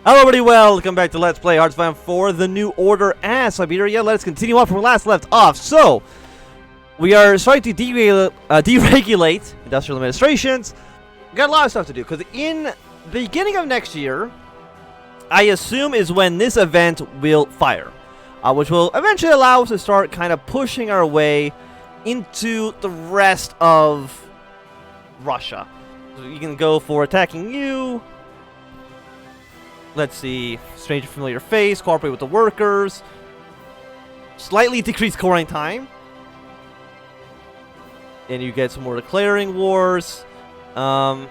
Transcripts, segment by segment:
Hello everybody, welcome back to Let's Play Hearts for the New Order as Siberia. Let's continue on from where we last left off. So, we are starting to deregulate industrial administrations. We got a lot of stuff to do, because in the beginning of next year, I assume is when this event will fire. Which will eventually allow us to start kind of pushing our way into the rest of Russia. So you can go for attacking you. Let's see, stranger familiar face, cooperate with the workers, slightly decrease coring time, and you get some more declaring wars. Partly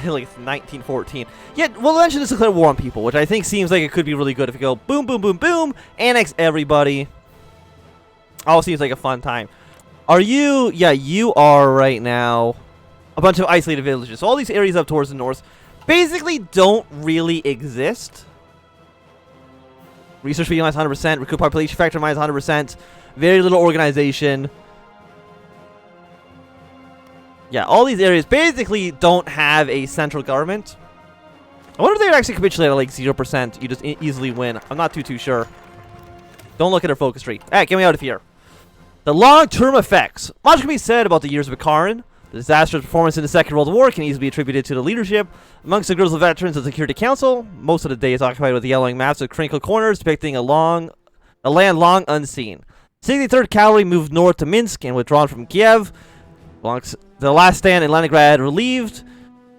like 1914. Yet, we'll eventually just declare war on people, which I think seems like it could be really good if you go boom, boom, boom, boom, annex everybody. All seems like a fun time. Are you? Yeah, you are right now a bunch of isolated villages. So all these areas up towards the north basically don't really exist. Research speed minus 100%, recruit population factor minus 100%, very little organization. Yeah, all these areas basically don't have a central government. I wonder if they would actually capitulate at like 0%. You just easily win. I'm not too sure. Don't look at our focus tree. Alright, get me out of here. The long-term effects. Much can be said about the years of Bukharin. The disastrous performance in the Second World War can easily be attributed to the leadership amongst the groups of veterans of the Security Council. Most of the day is occupied with yellowing maps of crinkled corners depicting a land long unseen. 63rd Cavalry moved north to Minsk and withdrawn from Kiev. The last stand in Leningrad relieved,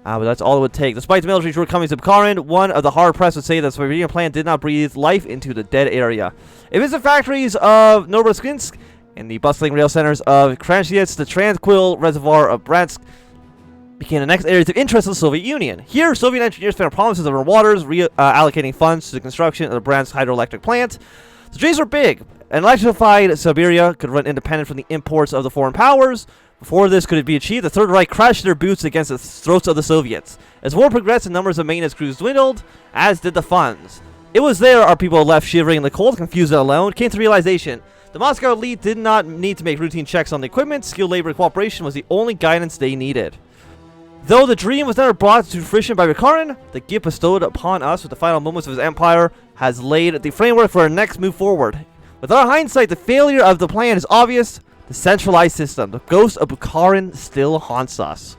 but that's all it would take. Despite the military shortcomings of Bukharin, one of the hard-pressed would say that the Siberian plan did not breathe life into the dead area. It is the factories of Novosibirsk and the bustling rail centers of Kranjets, the tranquil reservoir of Bryansk, became the next areas of interest of the Soviet Union. Here, Soviet engineers found promises of waters, allocating funds to the construction of the Bryansk hydroelectric plant. The dreams were big. An electrified Siberia could run independent from the imports of the foreign powers. Before this could be achieved, the Third Reich crashed their boots against the throats of the Soviets. As war progressed, the numbers of maintenance crews dwindled, as did the funds. It was there our people left shivering in the cold, confused and alone, came to realization. The Moscow elite did not need to make routine checks on the equipment. Skilled labor and cooperation was the only guidance they needed. Though the dream was never brought to fruition by Bukharin, the gift bestowed upon us with the final moments of his empire has laid the framework for our next move forward. With our hindsight, the failure of the plan is obvious. The centralized system, the ghost of Bukharin, still haunts us.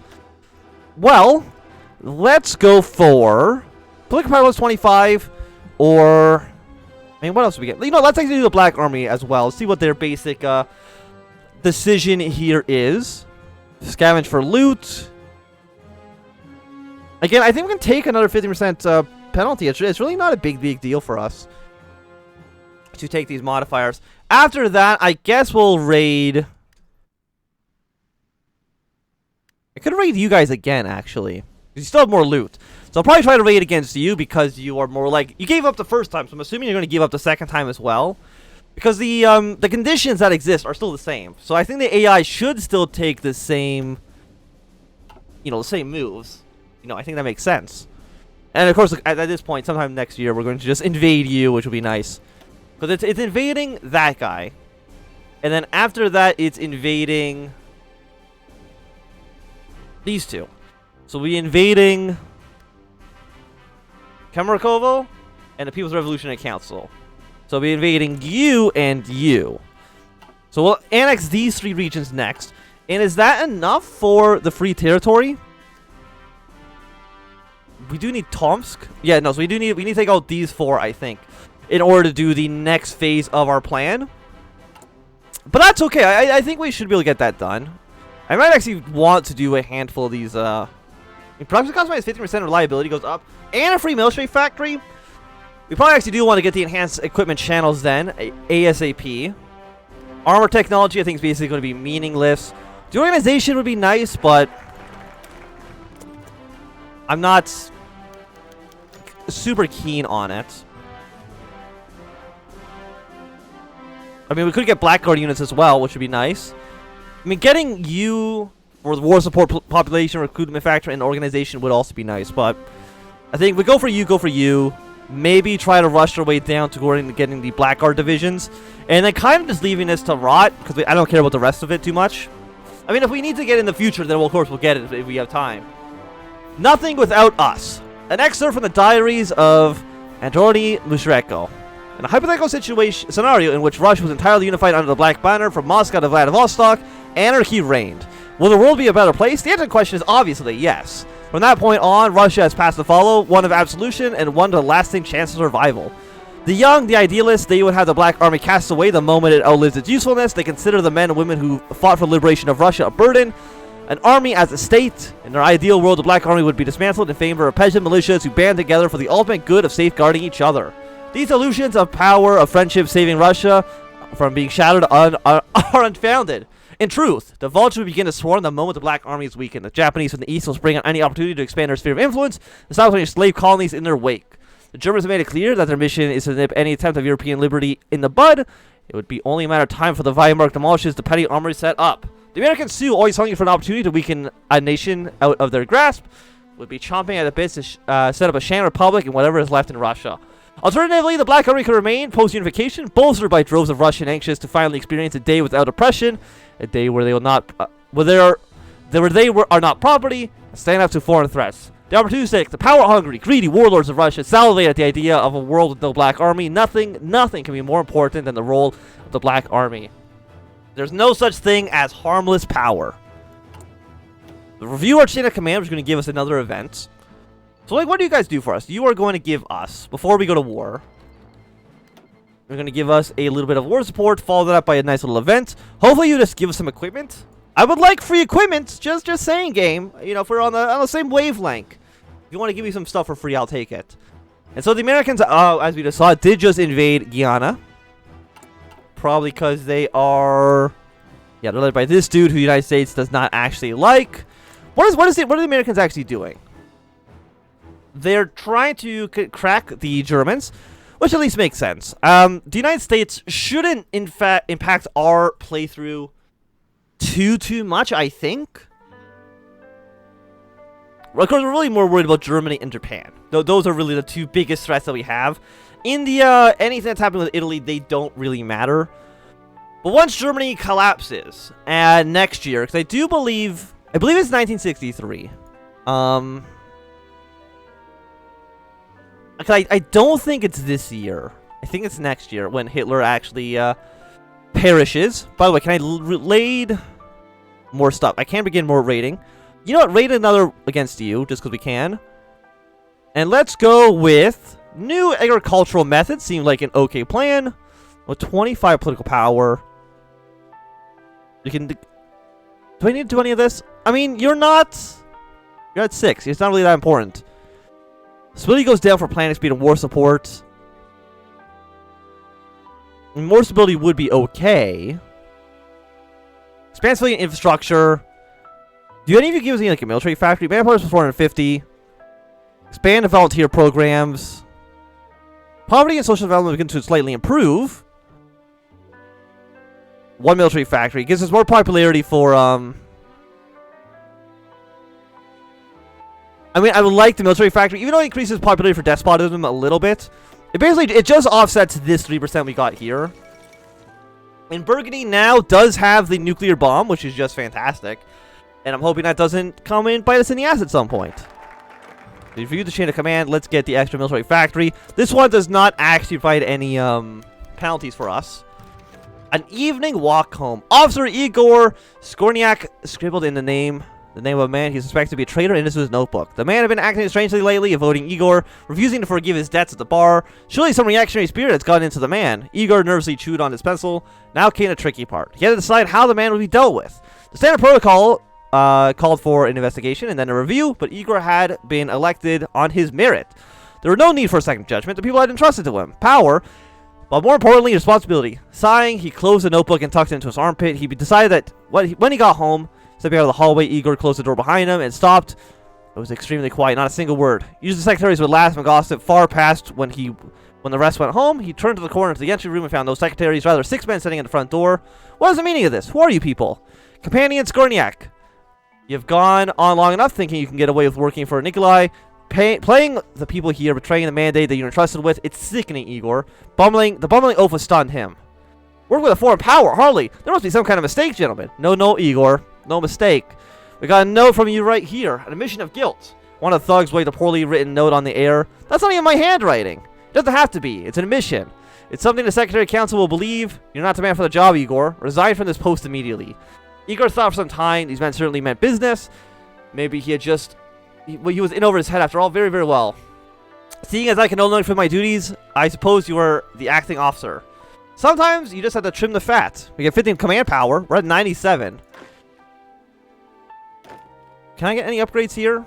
Well, let's go for political power 25, or I mean, what else do we get? You know, let's actually do the Black Army as well. See what their basic decision here is. Scavenge for loot. Again, I think we can take another 50% penalty. It's really not a big deal for us to take these modifiers. After that, I guess we'll raid. I could raid you guys again, actually. You still have more loot. So I'll probably try to raid against you because you are more like... You gave up the first time, so I'm assuming you're going to give up the second time as well. Because the conditions that exist are still the same. So I think the AI should still take the same... You know, the same moves. You know, I think that makes sense. And of course, at this point, sometime next year, we're going to just invade you, which will be nice. Because it's invading that guy. And then after that, it's invading these two. So we'll be invading Kemerkovo and the People's Revolutionary Council. So we'll be invading you and you. So we'll annex these three regions next. And is that enough for the free territory? We do need Tomsk. Yeah, no, so we need to take out these four, I think, in order to do the next phase of our plan. But that's okay. I think we should be able to get that done. I might actually want to do a handful of these. Production cost minus 50% reliability goes up. And a free military factory. We probably actually do want to get the enhanced equipment channels then. ASAP. Armor technology I think is basically going to be meaningless. The organization would be nice, but I'm not super keen on it. I mean, we could get Blackguard units as well, which would be nice. I mean, getting you for the war support population, recruitment factor, and organization would also be nice. But I think we go for you. Maybe try to rush our way down to getting the Blackguard divisions. And then kind of just leaving this to rot, because I don't care about the rest of it too much. I mean, if we need to get in the future, then of course we'll get it if we have time. Nothing without us. An excerpt from the diaries of Anthony Mushreko. In a hypothetical scenario in which Russia was entirely unified under the Black Banner from Moscow to Vladivostok, anarchy reigned. Will the world be a better place? The answer to the question is obviously yes. From that point on, Russia has passed to follow, one of absolution and one to lasting chance of survival. The young, the idealists, they would have the Black Army cast away the moment it outlives its usefulness. They consider the men and women who fought for the liberation of Russia a burden. An army as a state. In their ideal world, the Black Army would be dismantled in favor of peasant militias who band together for the ultimate good of safeguarding each other. These illusions of power, of friendship saving Russia from being shattered are unfounded. In truth, the vultures will begin to swarm the moment the Black Army is weakened. The Japanese from the east will spring on any opportunity to expand their sphere of influence, establishing slave colonies in their wake. The Germans have made it clear that their mission is to nip any attempt of European liberty in the bud. It would be only a matter of time for the Weimar demolishes the petty armory set up. The Americans, too, always hungry for an opportunity to weaken a nation out of their grasp, would be chomping at the bits to set up a sham republic in whatever is left in Russia. Alternatively, the Black Army could remain post-unification, bolstered by droves of Russian anxious to finally experience a day without oppression, a day where they will not, are not property, and stand up to foreign threats. The opportunistic, the power-hungry, greedy warlords of Russia salivate at the idea of a world with no Black Army. Nothing can be more important than the role of the Black Army. There's no such thing as harmless power. The review our chain of command is going to give us another event. So, like, what do you guys do for us? You are going to give us, before we go to war, you're going to give us a little bit of war support, follow that up by a nice little event. Hopefully you just give us some equipment. I would like free equipment, just saying, game. You know, if we're on the same wavelength. If you want to give me some stuff for free, I'll take it. And so the Americans, as we just saw, did just invade Guyana. Probably because they are... Yeah, they're led by this dude who the United States does not actually like. What are the Americans actually doing? They're trying to crack the Germans, which at least makes sense. The United States shouldn't, in fact, impact our playthrough too much, I think. Of course, we're really more worried about Germany and Japan. Those are really the two biggest threats that we have. India, anything that's happening with Italy, they don't really matter. But once Germany collapses, next year, because I believe it's 1963. I don't think it's this year. I think it's next year when Hitler actually perishes. By the way, can I raid more stuff? I can begin more raiding. You know what? Raid another against you, just because we can. And let's go with new agricultural methods. Seemed like an okay plan. With 25 political power. You can... Do I need to do any of this? I mean, you're not... You're at 6. It's not really that important. Stability goes down for planning speed and war support. I mean, more stability would be okay. Expand civilian infrastructure. Do any of you give me like a military factory? Manpower is 450. Expand the volunteer programs. Poverty and social development begin to slightly improve. One military factory gives us more popularity for I mean, I would like the military factory, even though it increases popularity for despotism a little bit. It just offsets this 3% we got here. And Burgundy now does have the nuclear bomb, which is just fantastic. And I'm hoping that doesn't come and bite us in the ass at some point. Review the chain of command. Let's get the extra military factory. This one does not actually provide any penalties for us. An evening walk home. Officer Igor Skorniak scribbled in the name of a man he suspected to be a traitor into his notebook. The man had been acting strangely lately, avoiding Igor, refusing to forgive his debts at the bar. Surely some reactionary spirit has gotten into the man. Igor nervously chewed on his pencil. Now came the tricky part. He had to decide how the man would be dealt with. The standard protocol called for an investigation and then a review, but Igor had been elected on his merit. There was no need for a second judgment. The people had entrusted to him power, but more importantly, responsibility. Sighing, he closed the notebook and tucked it into his armpit. He decided that when he got home, stepping out of the hallway, Igor closed the door behind him and stopped. It was extremely quiet, not a single word. Usually the secretaries would laugh and gossip far past when the rest went home. He turned to the corner to the entry room and found no secretaries, rather 6 men sitting at the front door. What is the meaning of this? Who are you people? Companion Skorniak. You've gone on long enough thinking you can get away with working for Nikolai. Playing the people here, betraying the mandate that you're entrusted with. It's sickening, Igor. The bumbling oath has stunned him. Work with a foreign power, hardly. There must be some kind of mistake, gentlemen. No, Igor. No mistake. We got a note from you right here. An admission of guilt. One of the thugs waved a poorly written note on the air. That's not even my handwriting. It doesn't have to be. It's an admission. It's something the Secretary of Council will believe. You're not the man for the job, Igor. Resign from this post immediately. Igor thought for some time. These men certainly meant business. Maybe he had just... he was in over his head after all. Very, very well. Seeing as I can no longer fulfill my duties, I suppose you are the acting officer. Sometimes you just have to trim the fat. We get 15 command power. We're at 97. Can I get any upgrades here?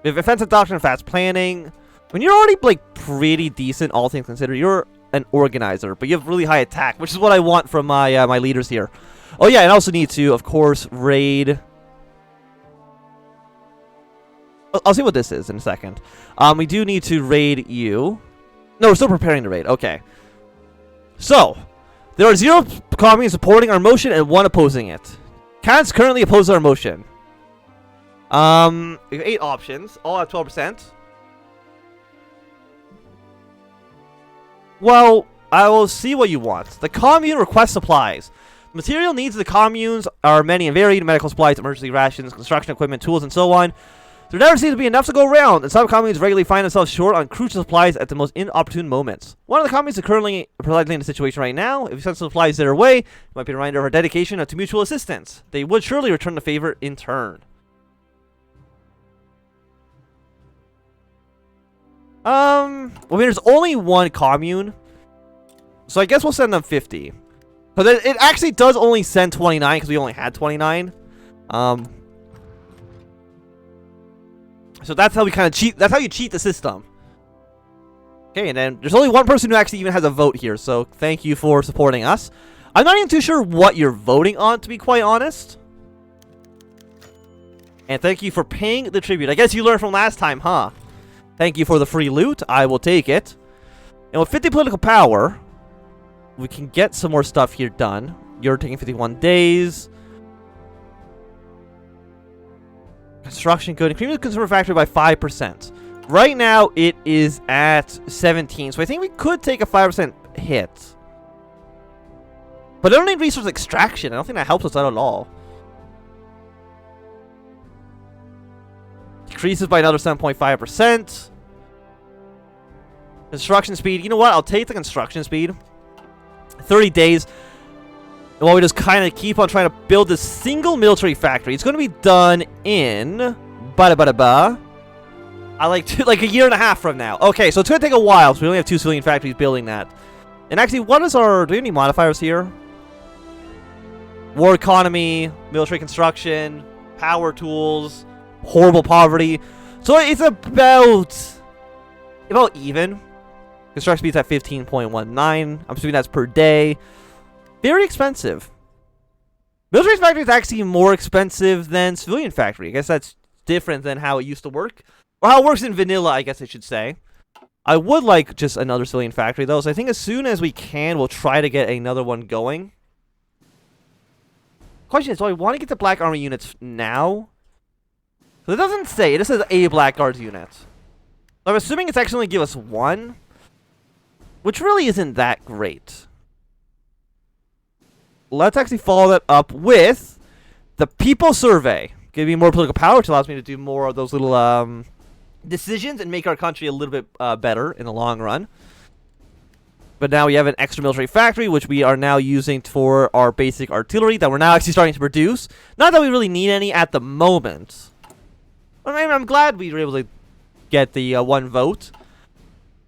We have offensive doctrine, fast planning. When you're already like pretty decent, all things considered, you're an organizer, but you have really high attack, which is what I want from my my leaders here. Oh yeah, and I also need to, of course, raid. I'll see what this is in a second. We do need to raid you. No, we're still preparing to raid. Okay. So, there are 0 communists supporting our motion and 1 opposing it. Candidates currently oppose our motion. We have 8 options, all at 12%. Well, I will see what you want. The commune requests supplies. The material needs of the communes are many and varied: medical supplies, emergency rations, construction equipment, tools, and so on. There never seems to be enough to go around, and some communes regularly find themselves short on crucial supplies at the most inopportune moments. One of the communes is currently in a situation right now. If we send some supplies their way, it might be a reminder of our dedication to mutual assistance. They would surely return the favor in turn. Well, I mean, there's only 1 commune, so I guess we'll send them 50. But it actually does only send 29 because we only had 29. So that's how we kind of cheat. That's how you cheat the system. Okay, and then there's only 1 person who actually even has a vote here. So thank you for supporting us. I'm not even too sure what you're voting on, to be quite honest. And thank you for paying the tribute. I guess you learned from last time, huh? Thank you for the free loot. I will take it. And with 50 political power, we can get some more stuff here done. You're taking 51 days. Construction good. Increase the consumer factory by 5%. Right now, it is at 17. So I think we could take a 5% hit. But I don't need resource extraction. I don't think that helps us out at all. Decreases by another 7.5%. Construction speed. You know what? I'll take the construction speed. 30 days. And while we just kind of keep on trying to build this single military factory, it's going to be done in... like a year and a half from now. Okay, so it's going to take a while. So we only have 2 civilian factories building that. And actually, what is our... do we have any modifiers here? War economy, military construction, power tools, horrible poverty. So it's about even. Construction speed's at 15.19. I'm assuming that's per day. Very expensive. Military factory is actually more expensive than civilian factory. I guess that's different than how it used to work. Or how it works in vanilla, I guess I should say. I would like just another civilian factory, though. So I think as soon as we can, we'll try to get another one going. Question is, do I want to get the Black Army units now? So it doesn't say. It just says a Black Guards unit. So I'm assuming it's actually going to give us 1. Which really isn't that great. Let's actually follow that up with the People Survey. Give me more political power, which allows me to do more of those little decisions and make our country a little bit better in the long run. But now we have an extra military factory, which we are now using for our basic artillery that we're now actually starting to produce. Not that we really need any at the moment. I mean, I'm glad we were able to get the 1 vote.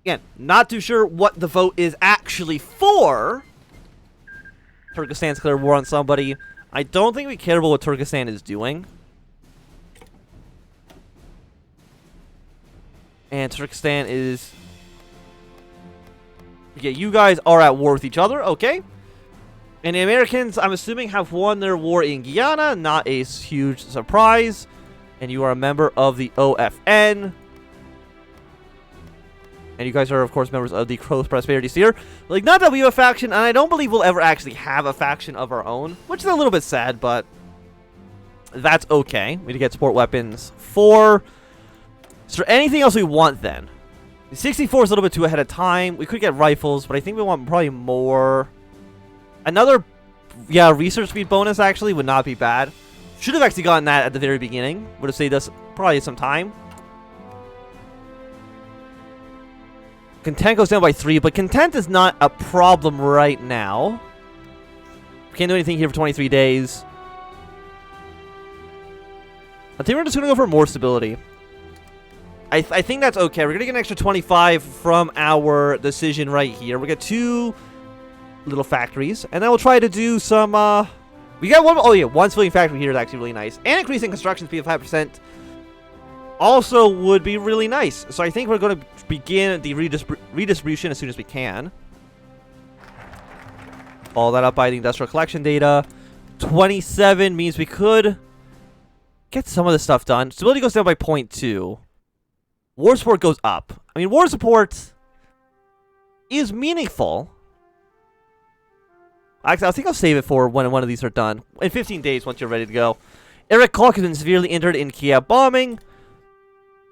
Again, not too sure what the vote is actually for. Turkestan's declared war on somebody. I don't think we care about what Turkestan is doing. And Turkestan is... yeah, you guys are at war with each other. Okay. And the Americans, I'm assuming, have won their war in Guyana. Not a huge surprise. And you are a member of the OFN. And you guys are, of course, members of the Growth Prosperity Sphere. Like, not that we have a faction, and I don't believe we'll ever actually have a faction of our own. Which is a little bit sad, but that's okay. We need to get support weapons 4. Is there anything else we want, then? The 64 is a little bit too ahead of time. We could get rifles, but I think we want probably more. Another, yeah, research speed bonus, actually, would not be bad. Should have actually gotten that at the very beginning. Would have saved us probably some time. Content goes down by 3, but content is not a problem right now. We can't do anything here for 23 days. I think we're just going to go for more stability. I think that's okay. We're going to get an extra 25 from our decision right here. We get 2 little factories. And then we'll try to do some... we got one... Oh, yeah. One civilian factory here is actually really nice. And increasing construction speed of 5% also would be really nice. So I think we're going to begin the redistribution as soon as we can. Follow that up by the industrial collection data. 27 means we could get some of this stuff done. Stability goes down by 0.2. War support goes up. I mean, war support is meaningful. Actually, I think I'll save it for when one of these are done. In 15 days, once you're ready to go. Eric Kalk has been severely injured in Kiev bombing.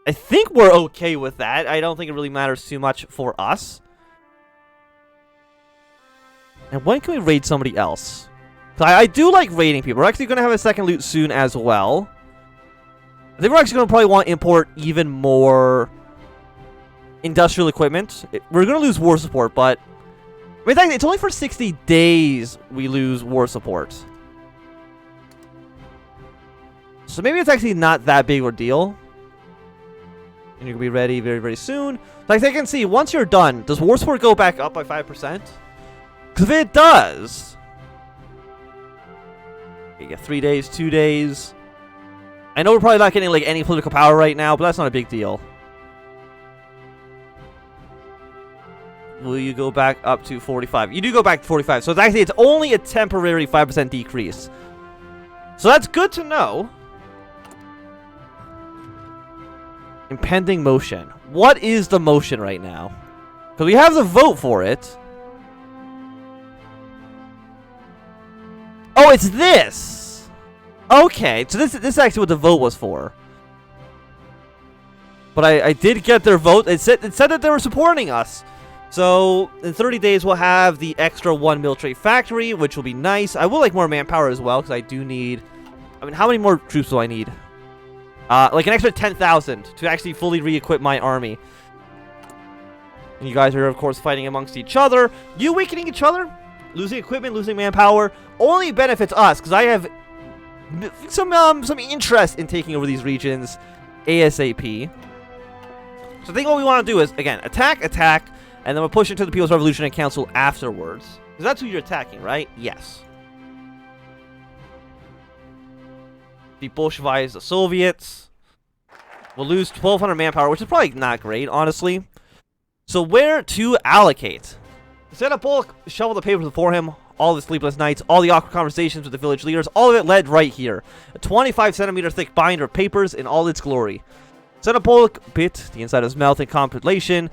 I think we're okay with that. I don't think it really matters too much for us. And when can we raid somebody else? I do like raiding people. We're actually going to have a second loot soon as well. I think we're actually going to probably want to import even more industrial equipment. We're going to lose war support, but... I mean, it's only for 60 days we lose war support. So maybe it's actually not that big of a deal. And you're going to be ready very, very soon. Like I can see, once you're done, does war support go back up by 5%? Because if it does... You get 3 days, 2 days... I know we're probably not getting like any political power right now, but that's not a big deal. Will you go back up to 45? You do go back to 45, so it's only a temporary 5% decrease. So that's good to know. Impending motion. What is the motion right now? Because we have the vote for it. Oh, it's this! Okay, so this is actually what the vote was for. But I did get their vote. It said that they were supporting us. So in 30 days we'll have the extra 1 military factory, which will be nice. I will like more manpower as well, because I do need... I mean, how many more troops do I need? Like an extra 10,000 to actually fully re-equip my army. And you guys are, of course, fighting amongst each other. You weakening each other? Losing equipment, losing manpower. Only benefits us, because I have... some interest in taking over these regions ASAP. So I think what we want to do is, again, attack, and then we'll push into the People's Revolutionary Council afterwards. Because that's who you're attacking, right? Yes. The Bolsheviks, the Soviets. We'll lose 1,200 manpower, which is probably not great, honestly. So where to allocate? Set up Polk, shovel the papers before him. All the sleepless nights, all the awkward conversations with the village leaders, all of it led right here. A 25-centimeter thick binder of papers in all its glory. Senapolk bit the inside of his mouth in contemplation.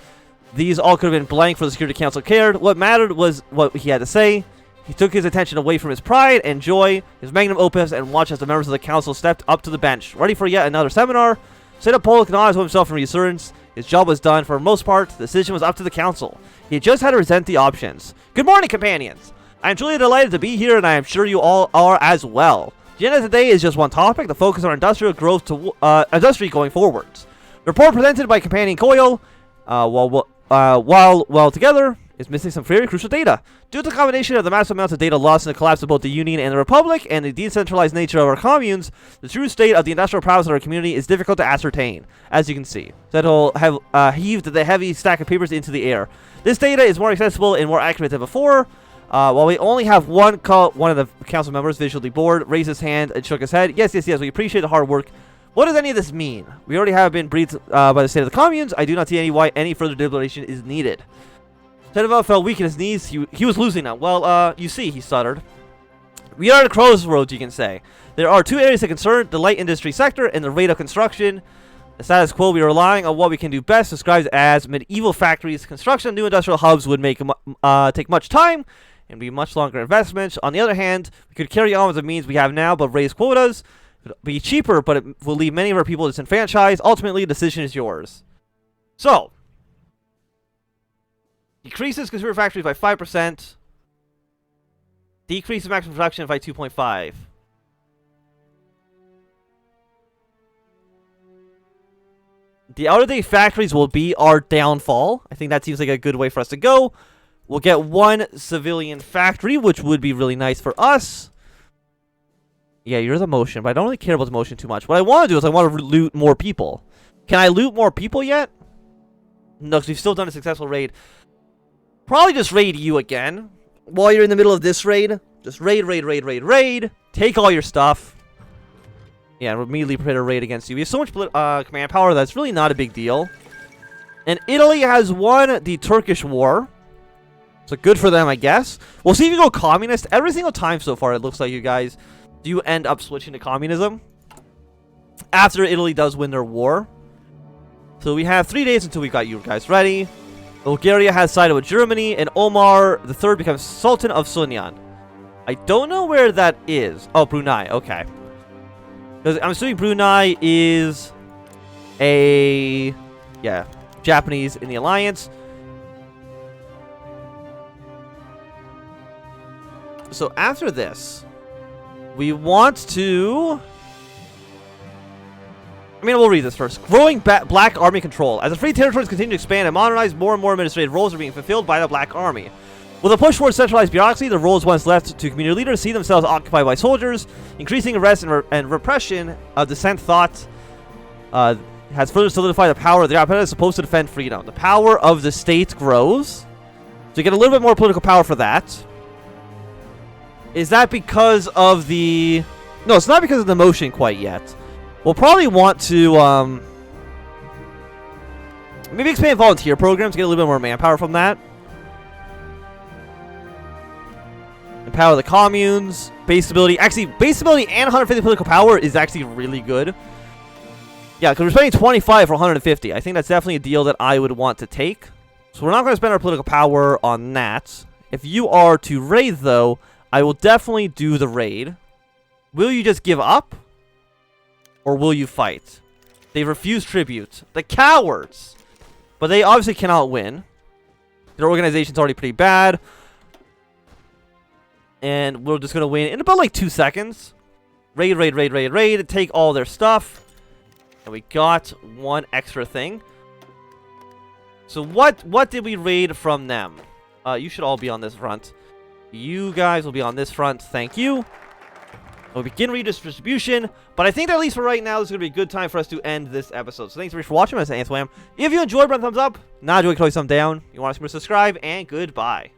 These all could have been blank for the Security Council cared. What mattered was what he had to say. He took his attention away from his pride and joy, his magnum opus, and watched as the members of the council stepped up to the bench, ready for yet another seminar. Senapolk acknowledged himself from reassurance. His job was done. For the most part, the decision was up to the council. He just had to present the options. Good morning, companions! I am truly delighted to be here, and I am sure you all are as well. The agenda of the day is just one topic, the focus on industrial growth to industry going forwards. The report presented by Companion Coyle, while together, is missing some very crucial data. Due to the combination of the massive amounts of data lost in the collapse of both the Union and the Republic, and the decentralized nature of our communes, the true state of the industrial prowess of our community is difficult to ascertain, as you can see. That'll have heaved the heavy stack of papers into the air. This data is more accessible and more accurate than before. While we only have one of the council members, visually bored, raised his hand and shook his head. Yes, we appreciate the hard work. What does any of this mean? We already have been briefed by the state of the communes. I do not see why any further deliberation is needed. Tedeville fell weak in his knees. He was losing now. Well, you see, he stuttered. We are at a crossroads, you can say. There are 2 areas of concern, the light industry sector and the rate of construction. The status quo, we are relying on what we can do best, described as medieval factories. Construction of new industrial hubs would take much time and be much longer investments. On the other hand, we could carry on with the means we have now, but raise quotas. It would be cheaper, but it will leave many of our people disenfranchised. Ultimately, the decision is yours. So, decreases consumer factories by 5%. Decreases maximum production by 2.5. The out-of-date factories will be our downfall. I think that seems like a good way for us to go. We'll get one civilian factory, which would be really nice for us. Yeah, you're the motion, but I don't really care about the motion too much. What I want to do is I want to loot more people. Can I loot more people yet? No, because we've still done a successful raid. Probably just raid you again. While you're in the middle of this raid, just raid. Take all your stuff. Yeah, and immediately prepare to raid against you. We have so much command power that's really not a big deal. And Italy has won the Turkish war. So good for them, I guess. We'll see if you go communist. Every single time so far, it looks like you guys do end up switching to communism after Italy does win their war. So we have 3 days until we got you guys ready. Bulgaria has sided with Germany, and Omar III becomes Sultan of Sunyan. I don't know where that is. Oh, Brunei. Okay. Because I'm assuming Brunei is a... yeah, Japanese in the alliance. So after this, we want to... I mean, we'll read this first. Growing Black Army control. As the free territories continue to expand and modernize, more and more administrative roles are being fulfilled by the Black Army. With a push towards centralized bureaucracy, the roles once left to community leaders see themselves occupied by soldiers. Increasing arrest and repression of dissent thought has further solidified the power of the apparatus supposed to defend freedom. The power of the state grows. So you get a little bit more political power for that. Is that because of the... No, it's not because of the motion quite yet. We'll probably want to maybe expand volunteer programs, get a little bit more manpower from that. Empower the communes. Base stability. Actually, base stability and 150 political power is actually really good. Yeah, because we're spending 25 for 150. I think that's definitely a deal that I would want to take. So we're not going to spend our political power on that. If you are to raid, though, I will definitely do the raid. Will you just give up? Or will you fight? They refuse tribute. The cowards! But they obviously cannot win. Their organization's already pretty bad. And we're just going to win in about like 2 seconds. Raid. Take all their stuff. And we got one extra thing. So what did we raid from them? You should all be on this front. You guys will be on this front. Thank you. We'll begin redistribution, but I think that at least for right now, this is going to be a good time for us to end this episode. So thanks very much for watching. I'm Swam. If you enjoyed, run a thumbs up. Not enjoyed, click thumbs down. You want to subscribe, and goodbye.